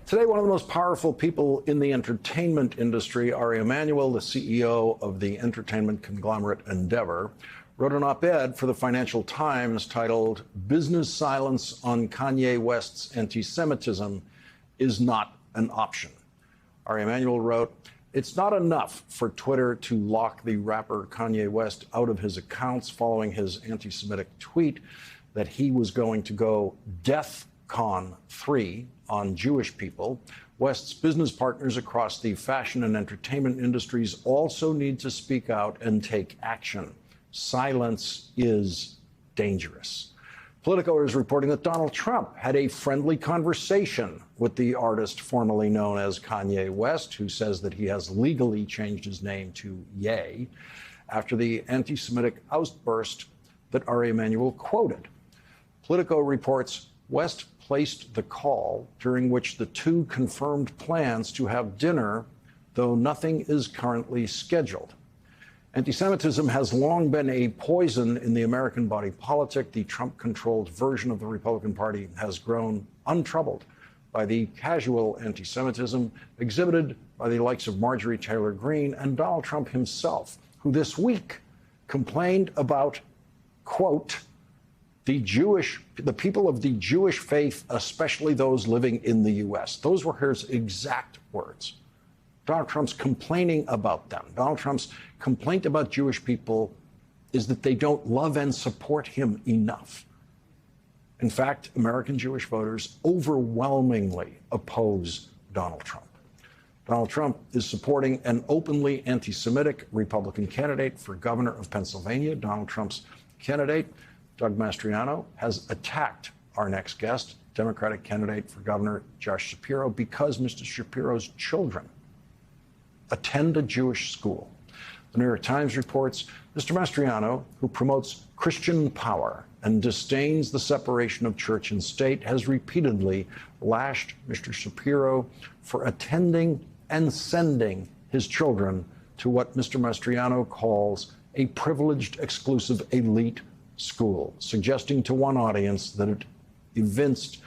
Today, one of the most powerful people in the entertainment industry, Ari Emanuel, the CEO of the entertainment conglomerate Endeavor, wrote an op-ed for the Financial Times titled, "Business Silence on Kanye West's Anti-Semitism is Not an Option." Ari Emanuel wrote, "It's not enough for Twitter to lock the rapper Kanye West out of his accounts following his anti-Semitic tweet that he was going to go DEFCON 3 on Jewish people. West's business partners across the fashion and entertainment industries also need to speak out and take action. Silence is dangerous." Politico is reporting that Donald Trump had a friendly conversation with the artist formerly known as Kanye West, who says that he has legally changed his name to Ye, after the anti-Semitic outburst that Ari Emanuel quoted. Politico reports West placed the call, during which the two confirmed plans to have dinner, though nothing is currently scheduled. Anti-Semitism has long been a poison in the American body politic. The Trump-controlled version of the Republican Party has grown untroubled by the casual anti-Semitism exhibited by the likes of Marjorie Taylor Greene and Donald Trump himself, who this week complained about, quote, the people of the Jewish faith, especially those living in the U.S. Those were his exact words. Donald Trump's complaining about them. Donald Trump's complaint about Jewish people is that they don't love and support him enough. In fact, American Jewish voters overwhelmingly oppose Donald Trump. Donald Trump is supporting an openly anti-Semitic Republican candidate for governor of Pennsylvania. Donald Trump's candidate, Doug Mastriano, has attacked our next guest, Democratic candidate for governor Josh Shapiro, because Mr. Shapiro's children attend a Jewish school. The New York Times reports Mr. Mastriano, who promotes Christian power and disdains the separation of church and state, has repeatedly lashed Mr. Shapiro for attending and sending his children to what Mr. Mastriano calls a privileged, exclusive, elite school, suggesting to one audience that it evinced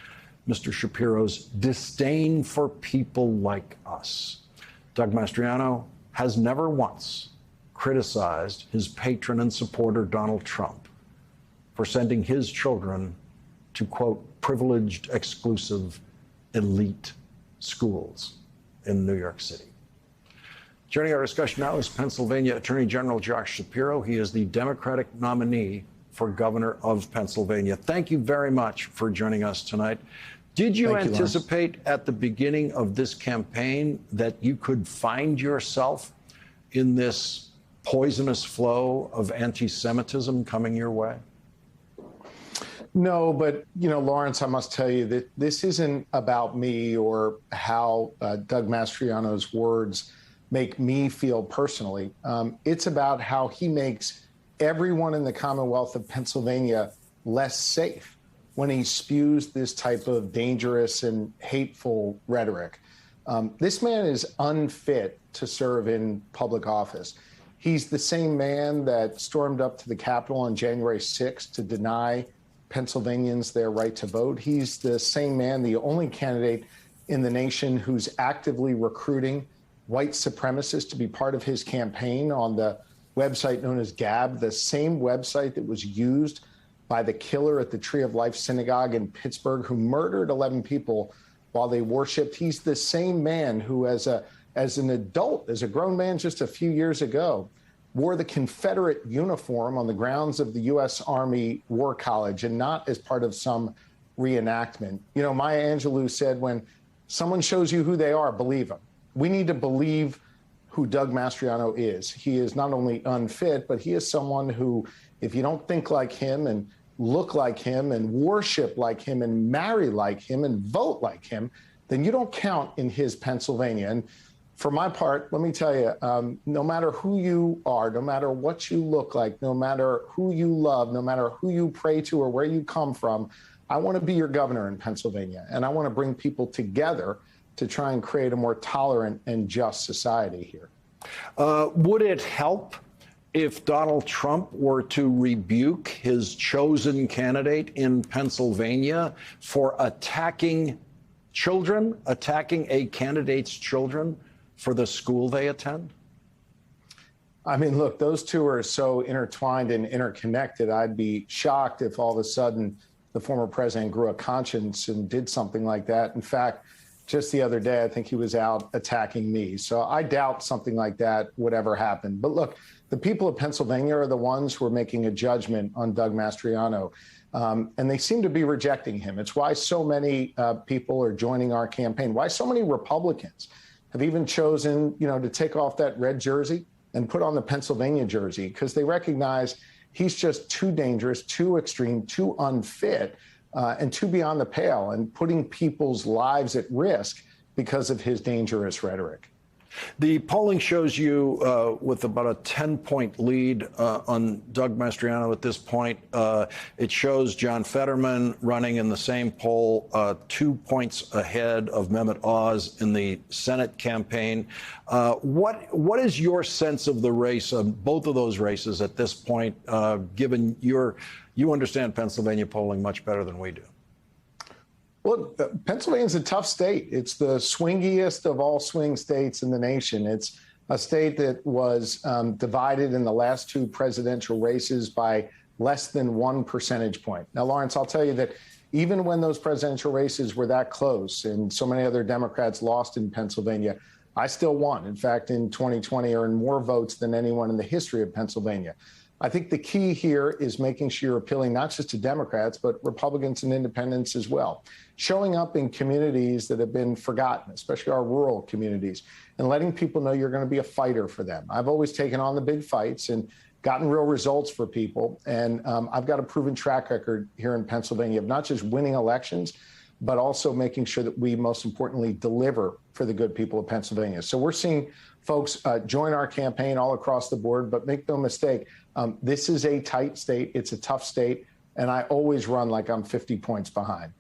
Mr. Shapiro's disdain for people like us. Doug Mastriano has never once criticized his patron and supporter, Donald Trump, for sending his children to, quote, privileged, exclusive, elite schools in New York City. Joining our discussion now is Pennsylvania Attorney General Josh Shapiro. He is the Democratic nominee for governor of Pennsylvania. Thank you very much for joining us tonight. Did you anticipate at the beginning of this campaign that you could find yourself in this poisonous flow of anti-Semitism coming your way? No, but, Lawrence, I must tell you that this isn't about me or how Doug Mastriano's words make me feel personally. It's about how he makes everyone in the Commonwealth of Pennsylvania less safe when he spews this type of dangerous and hateful rhetoric. This man is unfit to serve in public office. He's the same man that stormed up to the Capitol on January 6th to deny Pennsylvanians their right to vote. He's the same man, the only candidate in the nation who's actively recruiting white supremacists to be part of his campaign on the website known as Gab, the same website that was used by the killer at the Tree of Life Synagogue in Pittsburgh, who murdered 11 people while they worshiped. He's the same man who, as an adult, as a grown man just a few years ago, wore the Confederate uniform on the grounds of the U.S. Army War College and not as part of some reenactment. Maya Angelou said, when someone shows you who they are, believe them. We need to believe who Doug Mastriano is. He is not only unfit, but he is someone who, if you don't think like him and look like him and worship like him and marry like him and vote like him, then you don't count in his Pennsylvania. And for my part, let me tell you, no matter who you are, no matter what you look like, no matter who you love, no matter who you pray to or where you come from, I want to be your governor in Pennsylvania. And I want to bring people together to try and create a more tolerant and just society here. Would it help if Donald Trump were to rebuke his chosen candidate in Pennsylvania for attacking Children attacking a candidate's children for the school they attend? I mean, look, those two are so intertwined and interconnected. I'd be shocked if all of a sudden the former president grew a conscience and did something like that. In fact, just the other day, I think he was out attacking me. So I doubt something like that would ever happen. But look, the people of Pennsylvania are the ones who are making a judgment on Doug Mastriano. And they seem to be rejecting him. It's why so many people are joining our campaign, why so many Republicans have even chosen, to take off that red jersey and put on the Pennsylvania jersey, because they recognize he's just too dangerous, too extreme, too unfit, and too beyond the pale, and putting people's lives at risk because of his dangerous rhetoric. The polling shows you with about a 10-point lead on Doug Mastriano at this point. It shows John Fetterman running in the same poll, 2 points ahead of Mehmet Oz in the Senate campaign. What is your sense of the race, both of those races at this point, given you understand Pennsylvania polling much better than we do? Well, Pennsylvania's a tough state. It's the swingiest of all swing states in the nation. It's a state that was divided in the last two presidential races by less than 1 percentage point. Now, Lawrence, I'll tell you that even when those presidential races were that close and so many other Democrats lost in Pennsylvania, I still won. In fact, in 2020, earned more votes than anyone in the history of Pennsylvania. I think the key here is making sure you're appealing not just to Democrats, but Republicans and independents as well. Showing up in communities that have been forgotten, especially our rural communities, and letting people know you're going to be a fighter for them. I've always taken on the big fights and gotten real results for people. And I've got a proven track record here in Pennsylvania of not just winning elections, but also making sure that we, most importantly, deliver for the good people of Pennsylvania. So we're seeing folks join our campaign all across the board, but make no mistake, this is a tight state. It's a tough state. And I always run like I'm 50 points behind.